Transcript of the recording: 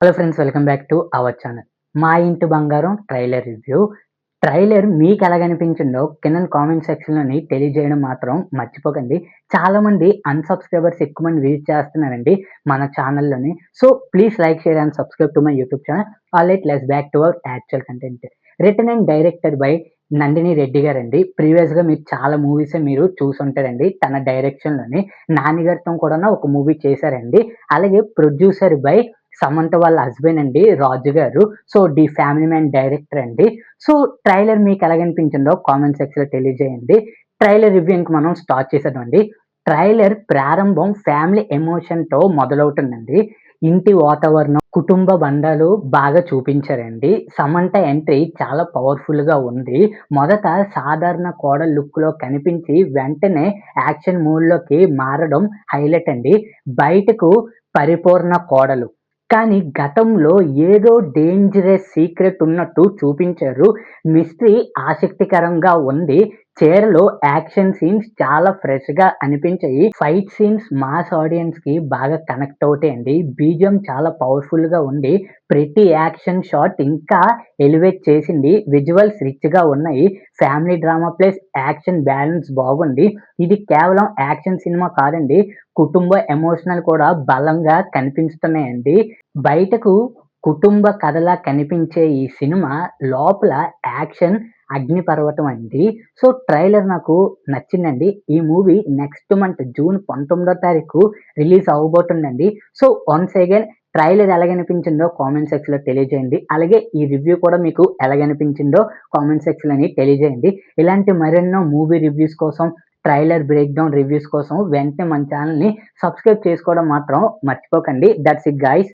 Hello friends, welcome back to our channel. మా ఇంటి బంగారం ట్రైలర్ రివ్యూ. ట్రైలర్ మీకు ఎలాగనిపించిందో కింద కామెంట్ సెక్షన్‌లోని తెలియజేయడం మాత్రం మర్చిపోకండి. చాలామంది అన్‌సబ్‌స్క్రైబర్స్ ఎక్కువ మంది విజిట్ చేస్తున్నారండి మన ఛానల్‌లోని. So, please like, share and subscribe to my YouTube channel. Alright, let's back to our actual content. Written and directed by Nandini Reddy గారండి. ప్రీవియస్‌గా మీరు చాలా మూవీసే మీరు చూసుంటారండి తన డైరెక్షన్‌లోని. నాని గారితో కూడాను ఒక మూవీ చేశారండి. అలాగే ప్రొడ్యూసర్ బై సమంత వాళ్ళ హస్బెండ్ అండి రాజు గారు. So, the family man director అండి. సో, ట్రైలర్ మీకు ఎలాగనిపించిందో కామెంట్ సెక్షన్‌లో తెలియజేయండి. ట్రైలర్ రివ్యూ ఇంక మనం స్టార్ట్ చేసేద్దామండి. ట్రైలర్ ప్రారంభం ఫ్యామిలీ ఎమోషన్‌తో మొదలవుతుందండి. ఇంటి వాతావరణం, కుటుంబ బంధాలు బాగా చూపించారండి. సమంత ఎంట్రీ చాలా పవర్‌ఫుల్‌గా ఉంది. మొదట సాధారణ కోడలు లుక్‌లో కనిపించి వెంటనే యాక్షన్ మోడ్‌లోకి మారడం హైలైట్ అండి. బయటకు పరిపూర్ణ కోడలు, కానీ గతంలో ఏదో డేంజరస్ సీక్రెట్ ఉన్నట్టు చూపించారు. మిస్టరీ ఆసక్తికరంగా ఉంది. చీరలో యాక్షన్ సీన్స్ చాలా ఫ్రెష్‌గా అనిపించాయి. ఫైట్ సీన్స్ మాస్ ఆడియన్స్‌కి బాగా కనెక్ట్ అవుతాయండి. బీజీఎం చాలా పవర్‌ఫుల్‌గా ఉంది. ప్రతి యాక్షన్ షాట్ ఇంకా ఎలివేట్ చేసింది. విజువల్స్ రిచ్‌గా ఉన్నాయి. Family drama plus action balance బాగుంది. ఇది కేవలం యాక్షన్ సినిమా కాదండి. కుటుంబ ఎమోషనల్ కూడా బలంగా కనిపిస్తున్నాయండి. బయటకు కుటుంబ కథలా కనిపించే ఈ సినిమా లోపల యాక్షన్ అగ్నిపర్వతం అండి. సో, ట్రైలర్ నాకు నచ్చిందండి. ఈ మూవీ నెక్స్ట్ మంత్ జూన్ 19వ తారీఖు రిలీజ్ అవ్వబోతుందండి. సో, వన్స్ అగైన్ ట్రైలర్ ఎలాగనిపించిందో కామెంట్ సెక్షన్‌లో తెలియజేయండి. అలాగే ఈ రివ్యూ కూడా మీకు ఎలాగనిపించిందో కామెంట్ సెక్షన్‌లోని తెలియజేయండి. ఇలాంటి మరెన్నో మూవీ రివ్యూస్ కోసం, ట్రైలర్ బ్రేక్ డౌన్ రివ్యూస్ కోసం వెంటనే మన ఛానల్‌ని సబ్స్క్రైబ్ చేసుకోవడం మాత్రం మర్చిపోకండి. That's it guys.